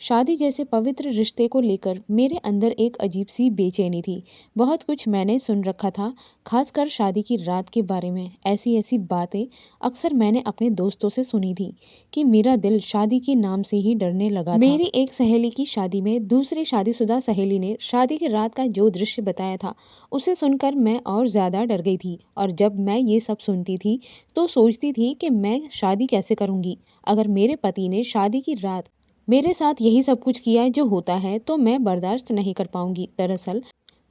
शादी जैसे पवित्र रिश्ते को लेकर मेरे अंदर एक अजीब सी बेचैनी थी। बहुत कुछ मैंने सुन रखा था, खासकर शादी की रात के बारे में। ऐसी ऐसी बातें अक्सर मैंने अपने दोस्तों से सुनी थी कि मेरा दिल शादी के नाम से ही डरने लगा था। मेरी एक सहेली की शादी में दूसरी शादीशुदा सहेली ने शादी की रात का जो दृश्य बताया था, उसे सुनकर मैं और ज़्यादा डर गई थी। और जब मैं ये सब सुनती थी तो सोचती थी कि मैं शादी कैसे करूँगी। अगर मेरे पति ने शादी की रात मेरे साथ यही सब कुछ किया जो होता है तो मैं बर्दाश्त नहीं कर पाऊंगी। दरअसल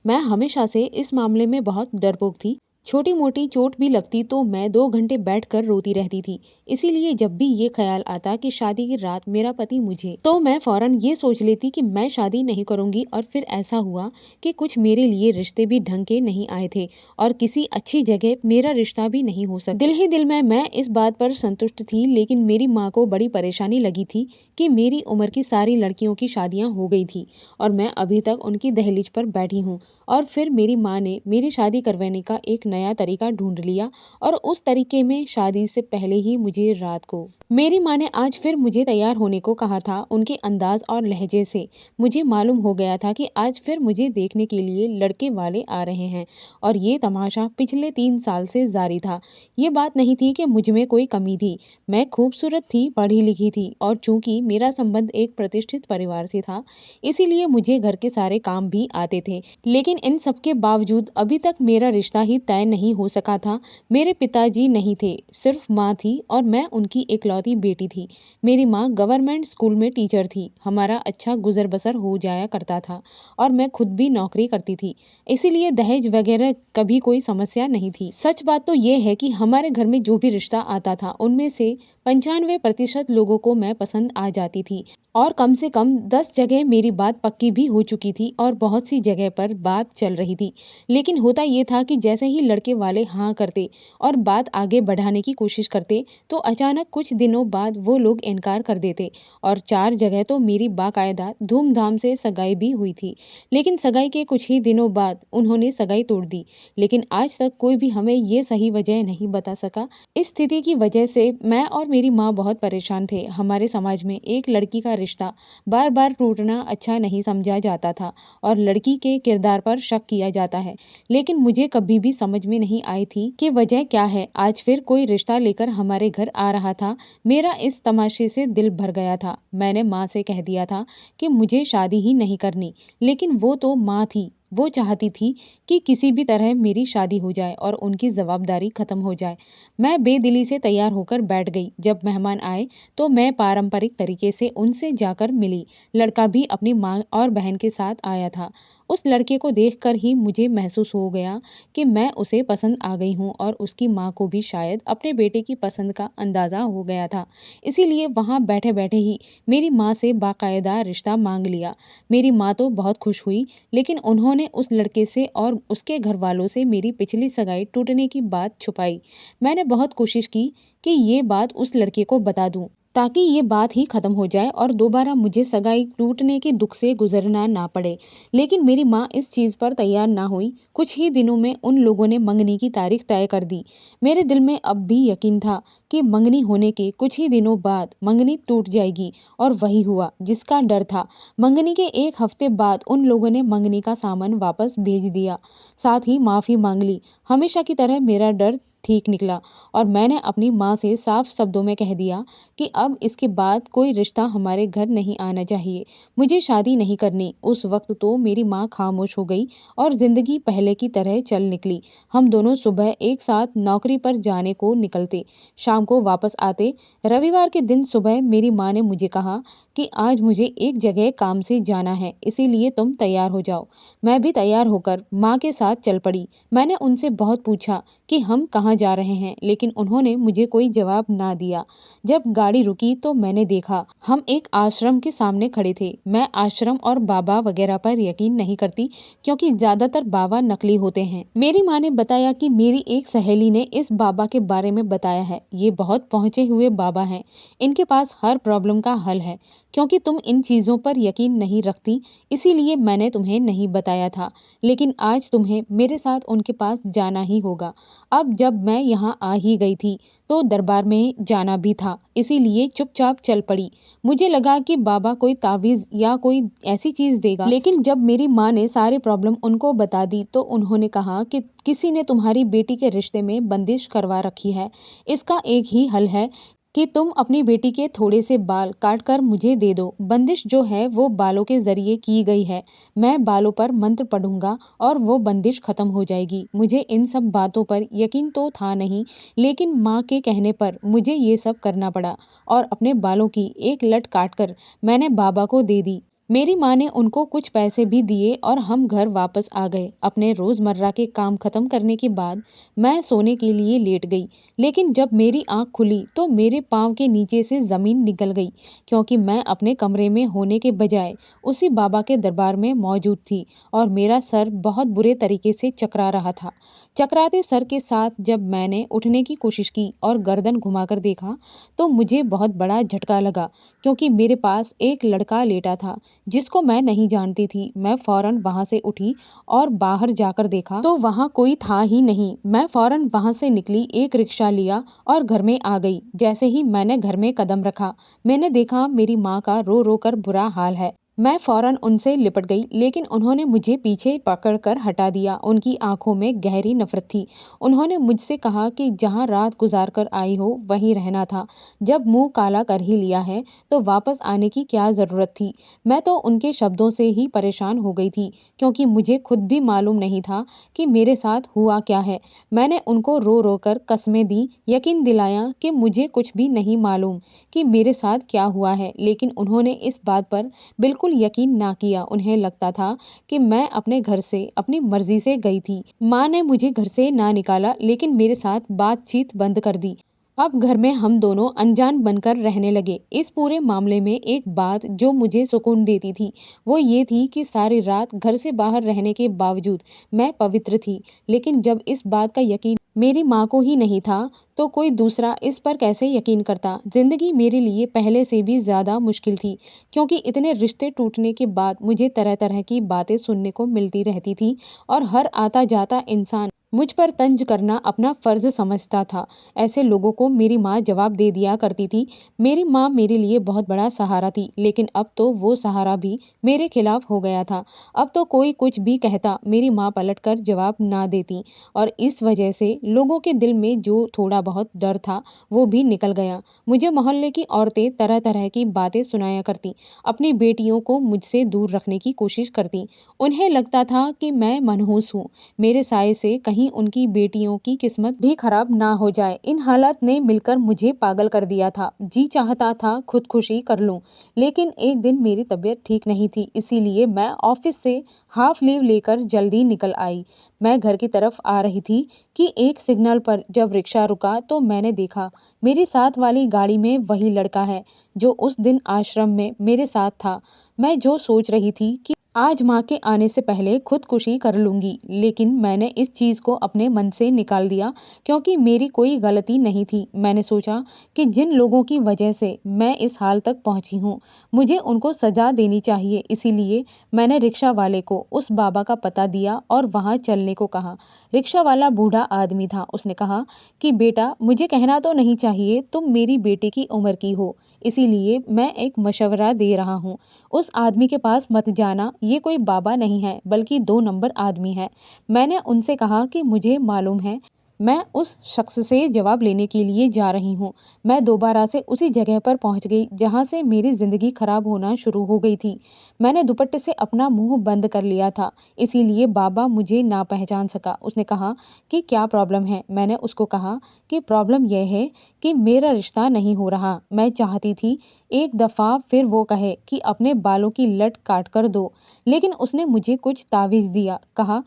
मैं हमेशा से इस मामले में बहुत डरपोक थी। छोटी मोटी चोट भी लगती तो मैं 2 घंटे बैठकर रोती रहती थी। इसीलिए जब भी ये ख्याल आता कि शादी की रात मेरा पति मुझे, तो मैं फौरन ये सोच लेती कि मैं शादी नहीं करूंगी। और फिर ऐसा हुआ कि कुछ मेरे लिए रिश्ते भी ढंग के नहीं आए थे और किसी अच्छी जगह मेरा रिश्ता भी नहीं हो सका। दिल ही दिल में मैं इस बात पर संतुष्ट थी, लेकिन मेरी माँ को बड़ी परेशानी लगी थी कि मेरी उम्र की सारी लड़कियों की शादियाँ हो गई थी और मैं अभी तक उनकी दहलीज पर बैठी हूँ। और फिर मेरी माँ ने मेरी शादी करवाने का एक नया तरीका ढूंढ लिया और उस तरीके में शादी से पहले ही मुझे रात को मेरी माँ ने आज फिर मुझे तैयार होने को कहा था। उनके अंदाज और लहजे से मुझे मालूम हो गया था कि आज फिर मुझे देखने के लिए लड़के वाले आ रहे हैं। और ये तमाशा पिछले 3 साल से जारी था। ये बात नहीं थी कि मुझ में कोई कमी थी। मैं खूबसूरत थी, पढ़ी लिखी थी और चूंकि मेरा संबंध एक प्रतिष्ठित परिवार से था, इसीलिए मुझे घर के सारे काम भी आते थे। लेकिन इन सब के बावजूद अभी तक मेरा रिश्ता ही तय नहीं हो सका था। मेरे पिताजी नहीं थे, सिर्फ माँ थी और मैं उनकी इकलौती बेटी थी। मेरी माँ गवर्नमेंट स्कूल में टीचर थी। हमारा अच्छा गुजर बसर हो जाया करता था और मैं खुद भी नौकरी करती थी, इसीलिए दहेज वगैरह कभी कोई समस्या नहीं थी। सच बात तो ये है कि हमारे घर में जो भी रिश्ता आता था उनमें से 95% लोगों को मैं पसंद आ जाती थी और कम से कम 10 जगह मेरी बात पक्की भी हो चुकी थी और बहुत सी जगह पर बात चल रही थी। लेकिन होता ये था कि जैसे ही लड़के वाले हाँ करते और बात आगे बढ़ाने की कोशिश करते तो अचानक कुछ दिनों बाद वो लोग इनकार कर देते। और 4 जगह तो मेरी बाकायदा धूमधाम से सगाई भी हुई थी, लेकिन सगाई के कुछ ही दिनों बाद उन्होंने सगाई तोड़ दी। लेकिन आज तक कोई भी हमें ये सही वजह नहीं बता सका। इस स्थिति की वजह से मैं और मेरी माँ बहुत परेशान थे। हमारे समाज में एक लड़की का रिश्ता बार बार टूटना अच्छा नहीं समझा जाता था और लड़की के किरदार पर शक किया जाता है। लेकिन मुझे कभी भी समझ में नहीं आई थी कि वजह क्या है। आज फिर कोई रिश्ता लेकर हमारे घर आ रहा था। मेरा इस तमाशे से दिल भर गया था। मैंने माँ से कह दिया था कि मुझे शादी ही नहीं करनी, लेकिन वो तो माँ थी। वो चाहती थी कि किसी भी तरह मेरी शादी हो जाए और उनकी जवाबदारी खत्म हो जाए। मैं बेदिली से तैयार होकर बैठ गई। जब मेहमान आए तो मैं पारंपरिक तरीके से उनसे जाकर मिली। लड़का भी अपनी माँ और बहन के साथ आया था। उस लड़के को देखकर ही मुझे महसूस हो गया कि मैं उसे पसंद आ गई हूँ और उसकी माँ को भी शायद अपने बेटे की पसंद का अंदाज़ा हो गया था। इसीलिए वहाँ बैठे बैठे ही मेरी माँ से बाकायदा रिश्ता मांग लिया। मेरी माँ तो बहुत खुश हुई, लेकिन उन्होंने उस लड़के से और उसके घर वालों से मेरी पिछली सगाई टूटने की बात छुपाई। मैंने बहुत कोशिश की कि ये बात उस लड़के को बता दूं ताकि ये बात ही खत्म हो जाए और दोबारा मुझे सगाई टूटने के दुख से गुजरना ना पड़े। लेकिन मेरी माँ इस चीज़ पर तैयार ना हुई। कुछ ही दिनों में उन लोगों ने मंगनी की तारीख तय कर दी। मेरे दिल में अब भी यकीन था कि मंगनी होने के कुछ ही दिनों बाद मंगनी टूट जाएगी और वही हुआ जिसका डर था। मंगनी के 1 हफ्ते बाद उन लोगों ने मंगनी का सामान वापस भेज दिया, साथ ही माफ़ी मांग ली। हमेशा की तरह मेरा डर ठीक निकला और मैंने अपनी माँ से साफ शब्दों में कह दिया कि अब इसके बाद कोई रिश्ता हमारे घर नहीं आना चाहिए। मुझे शादी नहीं करनी। उस वक्त तो मेरी माँ खामोश हो गई और जिंदगी पहले की तरह चल निकली। हम दोनों सुबह एक साथ नौकरी पर जाने को निकलते, शाम को वापस आते। रविवार के दिन सुबह मेरी माँ ने मुझे कहा कि आज मुझे एक जगह काम से जाना है, इसीलिए तुम तैयार हो जाओ। मैं भी तैयार होकर माँ के साथ चल पड़ी। मैंने उनसे बहुत पूछा कि हम कहाँ जा रहे हैं, लेकिन उन्होंने मुझे कोई जवाब ना दिया। जब गाड़ी रुकी तो मैंने देखा हम एक आश्रम के सामने खड़े थे। मैं आश्रम और बाबा वगैरह पर यकीन नहीं करती, क्योंकि ज्यादातर बाबा नकली होते हैं। मेरी माँ ने बताया कि मेरी एक सहेली ने इस बाबा के बारे में बताया है। ये बहुत पहुंचे हुए बाबा हैं। इनके पास हर प्रॉब्लम का हल है। क्योंकि तुम इन चीज़ों पर यकीन नहीं रखती, इसीलिए मैंने तुम्हें नहीं बताया था। लेकिन आज तुम्हें मेरे साथ उनके पास जाना ही होगा। अब जब जब मैं यहाँ आ ही गई थी तो दरबार में जाना भी था, इसीलिए चुपचाप चल पड़ी। मुझे लगा कि बाबा कोई तावीज़ या कोई ऐसी चीज़ देगा, लेकिन जब मेरी माँ ने सारी प्रॉब्लम उनको बता दी तो उन्होंने कहा कि किसी ने तुम्हारी बेटी के रिश्ते में बंदिश करवा रखी है। इसका एक ही हल है कि तुम अपनी बेटी के थोड़े से बाल काट कर मुझे दे दो। बंदिश जो है वो बालों के जरिए की गई है। मैं बालों पर मंत्र पढ़ूंगा और वो बंदिश खत्म हो जाएगी। मुझे इन सब बातों पर यकीन तो था नहीं, लेकिन माँ के कहने पर मुझे ये सब करना पड़ा और अपने बालों की एक लट काटकर मैंने बाबा को दे दी। मेरी माँ ने उनको कुछ पैसे भी दिए और हम घर वापस आ गए। अपने रोज़मर्रा के काम खत्म करने के बाद मैं सोने के लिए लेट गई, लेकिन जब मेरी आंख खुली तो मेरे पाँव के नीचे से ज़मीन निकल गई, क्योंकि मैं अपने कमरे में होने के बजाय उसी बाबा के दरबार में मौजूद थी और मेरा सर बहुत बुरे तरीके से चकरा रहा था। चकराते सर के साथ जब मैंने उठने की कोशिश की और गर्दन घुमाकर देखा तो मुझे बहुत बड़ा झटका लगा, क्योंकि मेरे पास एक लड़का लेटा था जिसको मैं नहीं जानती थी। मैं फौरन वहां से उठी और बाहर जाकर देखा तो वहां कोई था ही नहीं। मैं फौरन वहां से निकली, एक रिक्शा लिया और घर में आ गई। जैसे ही मैंने घर में कदम रखा, मैंने देखा मेरी माँ का रो रो कर बुरा हाल है। मैं फौरन उनसे लिपट गई, लेकिन उन्होंने मुझे पीछे पकड़कर हटा दिया। उनकी आंखों में गहरी नफरत थी। उन्होंने मुझसे कहा कि जहां रात गुजार कर आई हो वहीं रहना था। जब मुंह काला कर ही लिया है तो वापस आने की क्या ज़रूरत थी। मैं तो उनके शब्दों से ही परेशान हो गई थी, क्योंकि मुझे खुद भी मालूम नहीं था कि मेरे साथ हुआ क्या है। मैंने उनको रो रो कर कस्में दी, यकीन दिलाया कि मुझे कुछ भी नहीं मालूम कि मेरे साथ क्या हुआ है, लेकिन उन्होंने इस बात पर बिल्कुल यकीन ना किया। उन्हें लगता था कि मैं अपने घर से अपनी मर्जी से गई थी। माँ ने मुझे घर से ना निकाला, लेकिन मेरे साथ बातचीत बंद कर दी। अब घर में हम दोनों अनजान बनकर रहने लगे। इस पूरे मामले में एक बात जो मुझे सुकून देती थी वो ये थी कि सारी रात घर से बाहर रहने के बावजूद मैं पवित्र थी। लेकिन जब इस बात का यकीन मेरी माँ को ही नहीं था तो कोई दूसरा इस पर कैसे यकीन करता। जिंदगी मेरे लिए पहले से भी ज़्यादा मुश्किल थी, क्योंकि इतने रिश्ते टूटने के बाद मुझे तरह तरह की बातें सुनने को मिलती रहती थी और हर आता जाता इंसान मुझ पर तंज करना अपना फर्ज समझता था। ऐसे लोगों को मेरी माँ जवाब दे दिया करती थी। मेरी माँ मेरे लिए बहुत बड़ा सहारा थी, लेकिन अब तो वो सहारा भी मेरे खिलाफ हो गया था। अब तो कोई कुछ भी कहता मेरी माँ पलटकर जवाब ना देती, और इस वजह से लोगों के दिल में जो थोड़ा बहुत डर था वो भी निकल गया। मुझे मोहल्ले की औरतें तरह तरह की बातें सुनाया करती, अपनी बेटियों को मुझसे दूर रखने की कोशिश करती। उन्हें लगता था कि मैं मनहूस हूँ, मेरे साये से कहीं उनकी बेटियों की किस्मत भी खराब ना हो जाए। इन हालात ने मिलकर मुझे पागल कर दिया था। जी चाहता था खुदकुशी कर लूं, लेकिन एक दिन मेरी तबीयत ठीक नहीं थी, इसीलिए मैं ऑफिस से हाफ लीव लेकर जल्दी निकल आई। मैं घर की तरफ आ रही थी कि एक सिग्नल पर जब रिक्शा रुका तो मैंने देखा मेरी साथ वाली गाड़ी में वही लड़का है जो उस दिन आश्रम में मेरे साथ था। मैं जो सोच रही थी कि आज माँ के आने से पहले खुदकुशी कर लूंगी, लेकिन मैंने इस चीज़ को अपने मन से निकाल दिया, क्योंकि मेरी कोई गलती नहीं थी। मैंने सोचा कि जिन लोगों की वजह से मैं इस हाल तक पहुंची हूँ मुझे उनको सजा देनी चाहिए। इसीलिए मैंने रिक्शा वाले को उस बाबा का पता दिया और वहां चलने को कहा। रिक्शा वाला बूढ़ा आदमी था। उसने कहा कि बेटा, मुझे कहना तो नहीं चाहिए, तुम मेरी बेटी की उम्र की हो, इसीलिए मैं एक मशवरा दे रहा हूँ। उस आदमी के पास मत जाना, ये कोई बाबा नहीं है बल्कि 2 नंबर आदमी है। मैंने उनसे कहा कि मुझे मालूम है, मैं उस शख्स से जवाब लेने के लिए जा रही हूँ। मैं दोबारा से उसी जगह पर पहुँच गई जहाँ से मेरी ज़िंदगी खराब होना शुरू हो गई थी। मैंने दुपट्टे से अपना मुंह बंद कर लिया था, इसीलिए बाबा मुझे ना पहचान सका। उसने कहा कि क्या प्रॉब्लम है। मैंने उसको कहा कि प्रॉब्लम यह है कि मेरा रिश्ता नहीं हो रहा। मैं चाहती थी एक दफ़ा फिर वो कहे कि अपने बालों की लट काट कर दो, लेकिन उसने मुझे कुछ तावीज़ दिया। कहा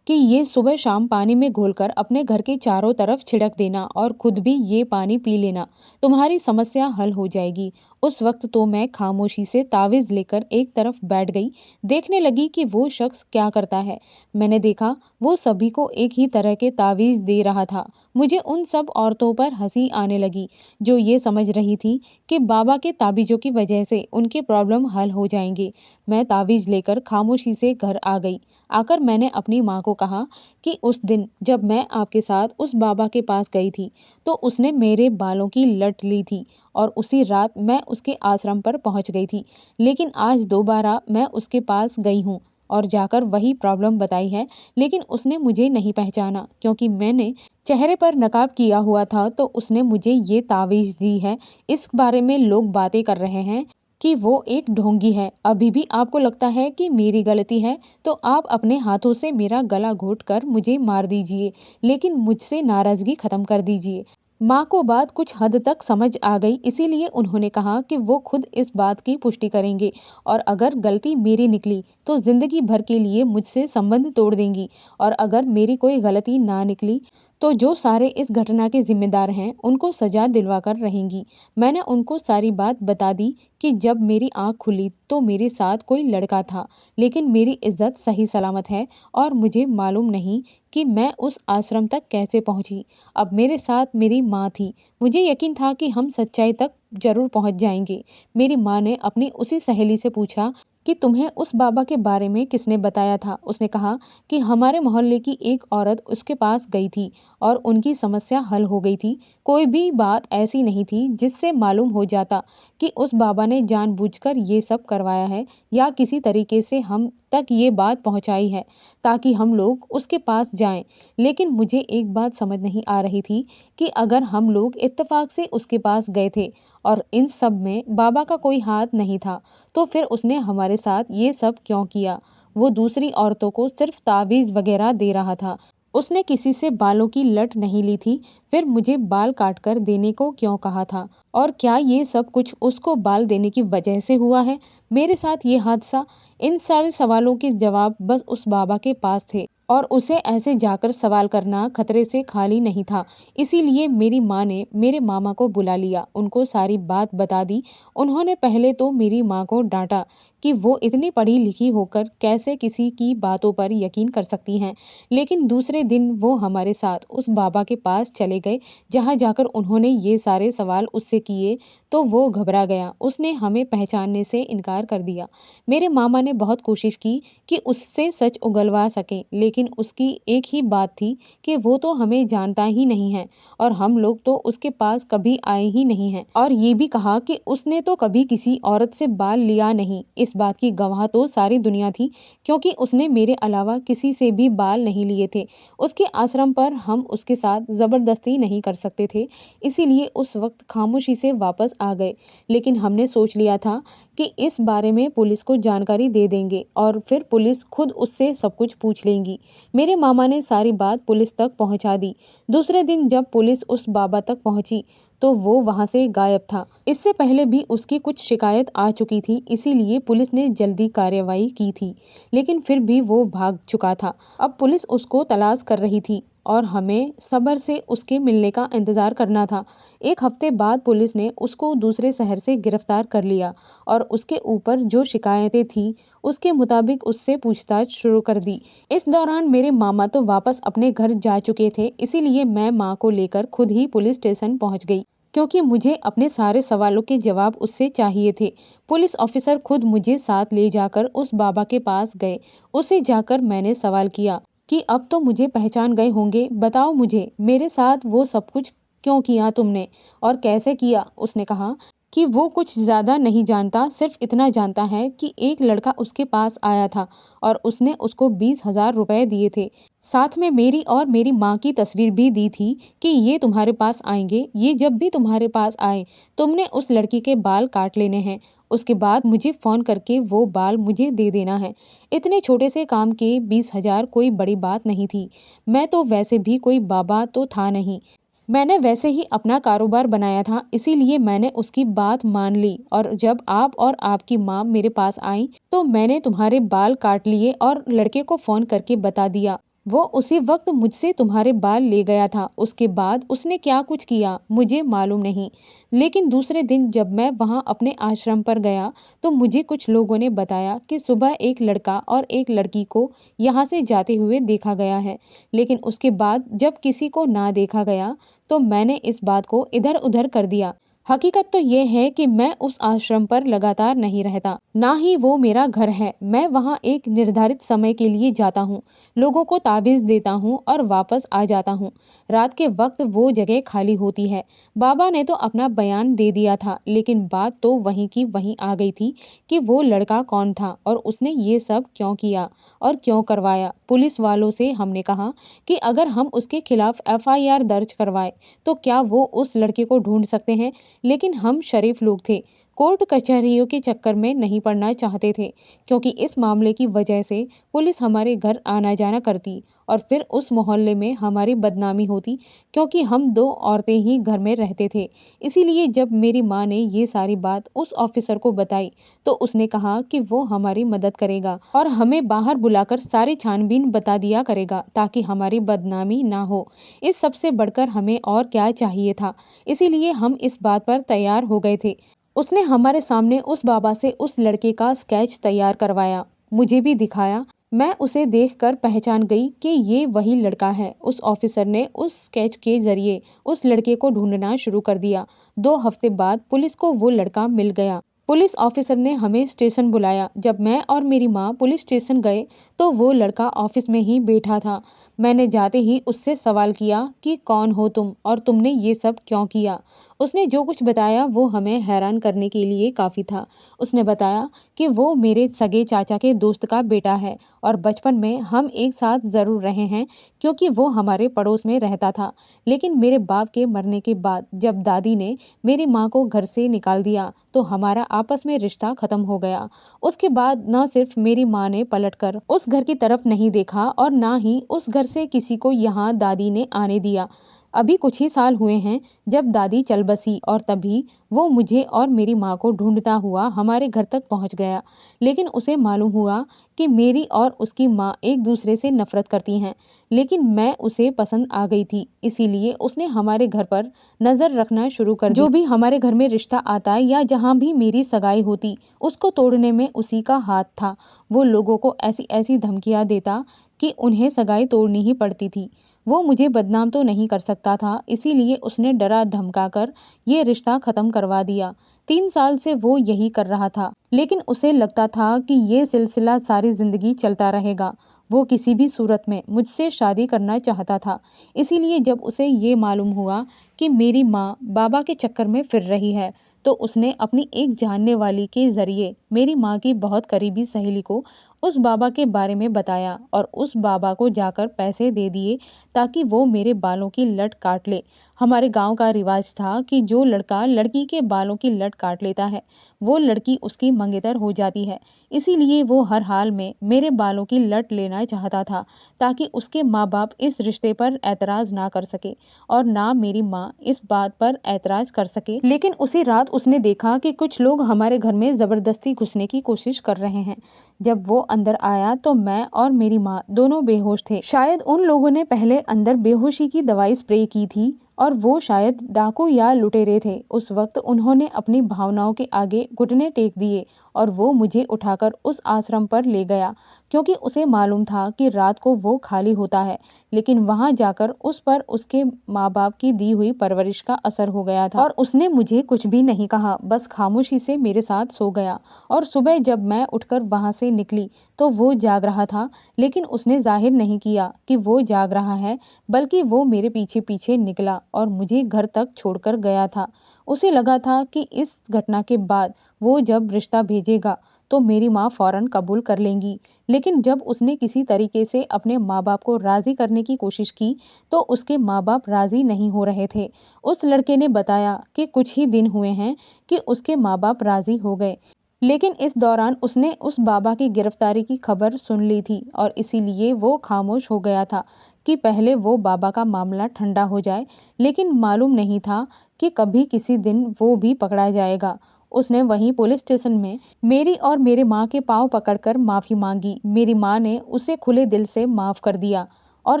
कि ये सुबह शाम पानी में घोलकर अपने घर के चारों तरफ छिड़क देना और खुद भी ये पानी पी लेना, तुम्हारी समस्या हल हो जाएगी। उस वक्त तो मैं खामोशी से तावीज़ लेकर एक तरफ बैठ गई, देखने लगी कि वो शख्स क्या करता है। मैंने देखा वो सभी को एक ही तरह के तावीज़ दे रहा था। मुझे उन सब औरतों पर हंसी आने लगी जो ये समझ रही थी कि बाबा के ताबीज़ों की वजह से उनके प्रॉब्लम हल हो जाएंगे। मैं तावीज़ लेकर खामोशी से घर आ गई। आकर मैंने अपनी माँ को को कहा कि उस दिन जब मैं आपके साथ उस बाबा के पास गई थी तो उसने मेरे बालों की लट ली थी और उसी रात मैं उसके आश्रम पर पहुंच गई थी। लेकिन आज दोबारा मैं उसके पास गई हूँ और जाकर वही प्रॉब्लम बताई है, लेकिन उसने मुझे नहीं पहचाना क्योंकि मैंने चेहरे पर नकाब किया हुआ था। तो उसने मुझे ये तावीज़ दी है। इस बारे में लोग बातें कर रहे हैं कि वो एक ढोंगी है। अभी भी आपको लगता है कि मेरी गलती है तो आप अपने हाथों से मेरा गला घोट कर मुझे मार दीजिए, लेकिन मुझसे नाराज़गी ख़त्म कर दीजिए। माँ को बात कुछ हद तक समझ आ गई, इसीलिए उन्होंने कहा कि वो खुद इस बात की पुष्टि करेंगे और अगर गलती मेरी निकली तो ज़िंदगी भर के लिए मुझसे संबंध तोड़ देंगी, और अगर मेरी कोई गलती ना निकली तो जो सारे इस घटना के जिम्मेदार हैं उनको सजा दिलवा कर रहेंगी। मैंने उनको सारी बात बता दी कि जब मेरी आंख खुली तो मेरे साथ कोई लड़का था, लेकिन मेरी इज्जत सही सलामत है और मुझे मालूम नहीं कि मैं उस आश्रम तक कैसे पहुंची। अब मेरे साथ मेरी माँ थी। मुझे यकीन था कि हम सच्चाई तक जरूर पहुंच जाएंगे। मेरी माँ ने अपनी उसी सहेली से पूछा कि तुम्हें उस बाबा के बारे में किसने बताया था। उसने कहा कि हमारे मोहल्ले की एक औरत उसके पास गई थी और उनकी समस्या हल हो गई थी। कोई भी बात ऐसी नहीं थी जिससे मालूम हो जाता कि उस बाबा ने जानबूझकर ये सब करवाया है या किसी तरीके से हम तक ये बात पहुंचाई है ताकि हम लोग उसके पास जाएं। लेकिन मुझे एक बात समझ नहीं आ रही थी कि अगर हम लोग इत्तेफाक से उसके पास गए थे और इन सब में बाबा का कोई हाथ नहीं था, तो फिर उसने हमारे साथ ये सब क्यों किया। वो दूसरी औरतों को सिर्फ तावीज़ वगैरह दे रहा था। उसने किसी से बालों की लट नहीं ली थी। फिर मुझे बाल काट कर देने को क्यों कहा था, और क्या ये सब कुछ उसको बाल देने की वजह से हुआ है मेरे साथ ये हादसा। इन सारे सवालों के जवाब बस उस बाबा के पास थे और उसे ऐसे जाकर सवाल करना खतरे से खाली नहीं था। इसीलिए मेरी माँ ने मेरे मामा को बुला लिया, उनको सारी बात बता दी। उन्होंने पहले तो मेरी माँ को डांटा कि वो इतनी पढ़ी लिखी होकर कैसे किसी की बातों पर यकीन कर सकती हैं। लेकिन दूसरे दिन वो हमारे साथ उस बाबा के पास चले गए, जहाँ जाकर उन्होंने ये सारे सवाल उससे किए तो वो घबरा गया। उसने हमें पहचानने से इनकार कर दिया। मेरे मामा ने बहुत कोशिश की कि उससे सच उगलवा सकें, लेकिन उसकी एक ही बात थी कि वो तो हमें जानता ही नहीं है और हम लोग तो उसके पास कभी आए ही नहीं हैं। और ये भी कहा कि उसने तो कभी किसी औरत से बाल लिया नहीं। इस बात की गवाह तो सारी दुनिया थी, क्योंकि उसने मेरे अलावा किसी से भी बाल नहीं लिए थे। उसके आश्रम पर हम उसके साथ ज़बरदस्ती नहीं कर सकते थे, इसीलिए उस वक्त खामोशी से वापस आ गए। लेकिन हमने सोच लिया था कि इस बारे में पुलिस को जानकारी दे देंगे और फिर पुलिस खुद उससे सब कुछ पूछ लेंगी। मेरे मामा ने सारी बात पुलिस तक पहुंचा दी। दूसरे दिन जब पुलिस उस बाबा तक पहुंची तो वो वहां से गायब था। इससे पहले भी उसकी कुछ शिकायत आ चुकी थी, इसीलिए पुलिस ने जल्दी कार्रवाई की थी, लेकिन फिर भी वो भाग चुका था। अब पुलिस उसको तलाश कर रही थी और हमें सब्र से उसके मिलने का इंतजार करना था। एक हफ्ते बाद पुलिस ने उसको दूसरे शहर से गिरफ्तार कर लिया और उसके ऊपर जो शिकायतें थी उसके मुताबिक उससे पूछताछ शुरू कर दी। इस दौरान मेरे मामा तो वापस अपने घर जा चुके थे, इसीलिए मैं माँ को लेकर खुद ही पुलिस स्टेशन पहुँच गई, क्योंकि मुझे अपने सारे सवालों के जवाब उससे चाहिए थे। पुलिस ऑफिसर खुद मुझे साथ ले जाकर उस बाबा के पास गए। उसे जाकर मैंने सवाल किया कि अब तो मुझे पहचान गए होंगे, बताओ मुझे मेरे साथ वो सब कुछ क्यों किया तुमने और कैसे किया। उसने कहा कि वो कुछ ज़्यादा नहीं जानता, सिर्फ इतना जानता है कि एक लड़का उसके पास आया था और उसने उसको 20,000 रुपए दिए थे। साथ में मेरी और मेरी माँ की तस्वीर भी दी थी कि ये तुम्हारे पास आएंगे, ये जब भी तुम्हारे पास आए तुमने उस लड़की के बाल काट लेने हैं, उसके बाद मुझे फ़ोन करके वो बाल मुझे दे देना है। इतने छोटे से काम के 20,000 कोई बड़ी बात नहीं थी। मैं तो वैसे भी कोई बाबा तो था नहीं, मैंने वैसे ही अपना कारोबार बनाया था, इसीलिए मैंने उसकी बात मान ली। और जब आप और आपकी माँ मेरे पास आई तो मैंने तुम्हारे बाल काट लिए और लड़के को फ़ोन करके बता दिया। वो उसी वक्त मुझसे तुम्हारे बाल ले गया था। उसके बाद उसने क्या कुछ किया मुझे मालूम नहीं, लेकिन दूसरे दिन जब मैं वहाँ अपने आश्रम पर गया तो मुझे कुछ लोगों ने बताया कि सुबह एक लड़का और एक लड़की को यहाँ से जाते हुए देखा गया है। लेकिन उसके बाद जब किसी को ना देखा गया तो मैंने इस बात को इधर उधर कर दिया। हकीकत तो ये है कि मैं उस आश्रम पर लगातार नहीं रहता, ना ही वो मेरा घर है। मैं वहाँ एक निर्धारित समय के लिए जाता हूँ, लोगों को ताबीज़ देता हूँ और वापस आ जाता हूँ। रात के वक्त वो जगह खाली होती है। बाबा ने तो अपना बयान दे दिया था, लेकिन बात तो वहीं की वहीं आ गई थी कि वो लड़का कौन था और उसने ये सब क्यों किया और क्यों करवाया। पुलिस वालों से हमने कहा कि अगर हम उसके खिलाफ एफआईआर दर्ज करवाए तो क्या वो उस लड़के को ढूंढ सकते हैं, लेकिन हम शरीफ लोग थे, कोर्ट कचहरियों के चक्कर में नहीं पड़ना चाहते थे, क्योंकि इस मामले की वजह से पुलिस हमारे घर आना जाना करती और फिर उस मोहल्ले में हमारी बदनामी होती, क्योंकि हम दो औरतें ही घर में रहते थे। इसीलिए जब मेरी माँ ने ये सारी बात उस ऑफिसर को बताई तो उसने कहा कि वो हमारी मदद करेगा और हमें बाहर बुलाकर सारी छानबीन बता दिया करेगा ताकि हमारी बदनामी ना हो। इस सबसे बढ़कर हमें और क्या चाहिए था। इसीलिए हम इस बात पर तैयार हो गए थे। उसने हमारे सामने उस बाबा से उस लड़के का स्केच तैयार करवाया, मुझे भी दिखाया। मैं उसे देखकर पहचान गई कि ये वही लड़का है। उस ऑफिसर ने उस स्केच के जरिए उस लड़के को ढूंढना शुरू कर दिया। 2 हफ्ते बाद पुलिस को वो लड़का मिल गया। पुलिस ऑफिसर ने हमें स्टेशन बुलाया। जब मैं और मेरी माँ पुलिस स्टेशन गए तो वो लड़का ऑफिस में ही बैठा था। मैंने जाते ही उससे सवाल किया कि कौन हो तुम और तुमने ये सब क्यों किया। उसने जो कुछ बताया वो हमें हैरान करने के लिए काफ़ी था। उसने बताया कि वो मेरे सगे चाचा के दोस्त का बेटा है और बचपन में हम एक साथ ज़रूर रहे हैं, क्योंकि वो हमारे पड़ोस में रहता था। लेकिन मेरे बाप के मरने के बाद जब दादी ने मेरी माँ को घर से निकाल दिया तो हमारा आपस में रिश्ता ख़त्म हो गया। उसके बाद न सिर्फ मेरी माँ ने पलटकर उस घर की तरफ नहीं देखा और ना ही उस घर से किसी को यहाँ दादी ने आने दिया। अभी कुछ ही साल हुए हैं जब दादी चल बसी और तभी वो मुझे और मेरी माँ को ढूंढता हुआ हमारे घर तक पहुँच गया। लेकिन उसे मालूम हुआ कि मेरी और उसकी माँ एक दूसरे से नफरत करती हैं, लेकिन मैं उसे पसंद आ गई थी, इसीलिए उसने हमारे घर पर नज़र रखना शुरू कर दी। जो भी हमारे घर में रिश्ता आता या जहाँ भी मेरी सगाई होती, उसको तोड़ने में उसी का हाथ था। वो लोगों को ऐसी ऐसी धमकियाँ देता कि उन्हें सगाई तोड़नी ही पड़ती थी। वो मुझे बदनाम तो नहीं कर सकता था, इसीलिए उसने डरा धमका कर ये रिश्ता ख़त्म करवा दिया। 3 साल से वो यही कर रहा था, लेकिन उसे लगता था कि ये सिलसिला सारी ज़िंदगी चलता रहेगा। वो किसी भी सूरत में मुझसे शादी करना चाहता था। इसीलिए जब उसे ये मालूम हुआ कि मेरी माँ बाबा के चक्कर में फिर रही है, तो उसने अपनी एक जानने वाली के ज़रिए मेरी माँ की बहुत करीबी सहेली को उस बाबा के बारे में बताया और उस बाबा को जाकर पैसे दे दिए ताकि वो मेरे बालों की लट काट ले। हमारे गांव का रिवाज था कि जो लड़का लड़की के बालों की लट काट लेता है, वो लड़की उसकी मंगेतर हो जाती है। इसीलिए वो हर हाल में मेरे बालों की लट लेना चाहता था ताकि उसके माँ बाप इस रिश्ते पर ऐतराज़ ना कर सके और ना मेरी माँ इस बात पर ऐतराज़ कर सके। लेकिन उसी रात उसने देखा कि कुछ लोग हमारे घर में ज़बरदस्ती घुसने की कोशिश कर रहे हैं। जब वो अंदर आया तो मैं और मेरी माँ दोनों बेहोश थे। शायद उन लोगों ने पहले अंदर बेहोशी की दवाई स्प्रे की थी और वो शायद डाकू या लुटेरे थे। उस वक्त उन्होंने अपनी भावनाओं के आगे घुटने टेक दिए और वो मुझे उठाकर उस आश्रम पर ले गया, क्योंकि उसे मालूम था कि रात को वो खाली होता है। लेकिन वहाँ जाकर उस पर उसके माँ बाप की दी हुई परवरिश का असर हो गया था और उसने मुझे कुछ भी नहीं कहा, बस खामोशी से मेरे साथ सो गया। और सुबह जब मैं उठकर वहाँ से निकली तो वो जाग रहा था, लेकिन उसने जाहिर नहीं किया कि वो जाग रहा है, बल्कि वो मेरे पीछे पीछे निकला और मुझे घर तक छोड़कर गया था। उसे लगा था कि इस घटना के बाद वो जब रिश्ता भेजेगा तो मेरी माँ फौरन कबूल कर लेंगी। लेकिन जब उसने किसी तरीके से अपने माँ बाप को राज़ी करने की कोशिश की तो उसके माँ बाप राज़ी नहीं हो रहे थे। उस लड़के ने बताया कि कुछ ही दिन हुए हैं कि उसके माँ बाप राज़ी हो गए, लेकिन इस दौरान उसने उस बाबा की गिरफ्तारी की खबर सुन ली थी और इसीलिए वो खामोश हो गया था कि पहले वो बाबा का मामला ठंडा हो जाए। लेकिन मालूम नहीं था कि कभी किसी दिन वो भी पकड़ा जाएगा। उसने वहीं पुलिस स्टेशन में मेरी और मेरे माँ के पाँव पकड़कर माफ़ी मांगी। मेरी माँ ने उसे खुले दिल से माफ़ कर दिया और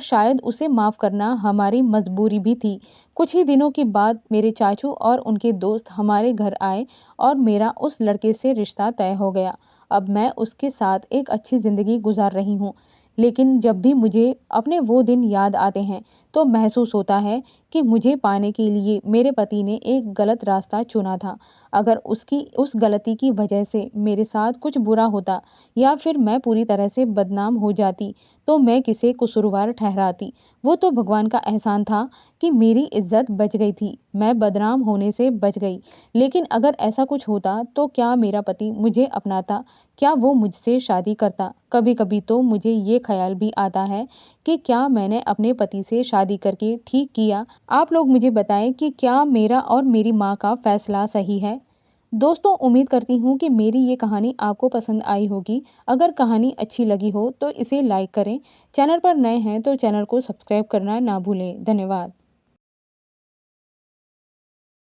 शायद उसे माफ़ करना हमारी मजबूरी भी थी। कुछ ही दिनों के बाद मेरे चाचू और उनके दोस्त हमारे घर आए और मेरा उस लड़के से रिश्ता तय हो गया। अब मैं उसके साथ एक अच्छी ज़िंदगी गुजार रही हूँ। लेकिन जब भी मुझे अपने वो दिन याद आते हैं तो महसूस होता है कि मुझे पाने के लिए मेरे पति ने एक गलत रास्ता चुना था। अगर उसकी उस गलती की वजह से मेरे साथ कुछ बुरा होता या फिर मैं पूरी तरह से बदनाम हो जाती, तो मैं किसे कसूरवार ठहराती। वो तो भगवान का एहसान था कि मेरी इज्जत बच गई थी, मैं बदनाम होने से बच गई। लेकिन अगर ऐसा कुछ होता तो क्या मेरा पति मुझे अपनाता? क्या वो मुझसे शादी करता? कभी-कभी तो मुझे ये ख़्याल भी आता है कि क्या मैंने अपने पति से शादी करके ठीक किया? आप लोग मुझे बताएँ कि क्या मेरा और मेरी माँ का फ़ैसला सही है? दोस्तों, उम्मीद करती हूँ कि मेरी ये कहानी आपको पसंद आई होगी। अगर कहानी अच्छी लगी हो तो इसे लाइक करें। चैनल पर नए हैं तो चैनल को सब्सक्राइब करना ना भूलें। धन्यवाद।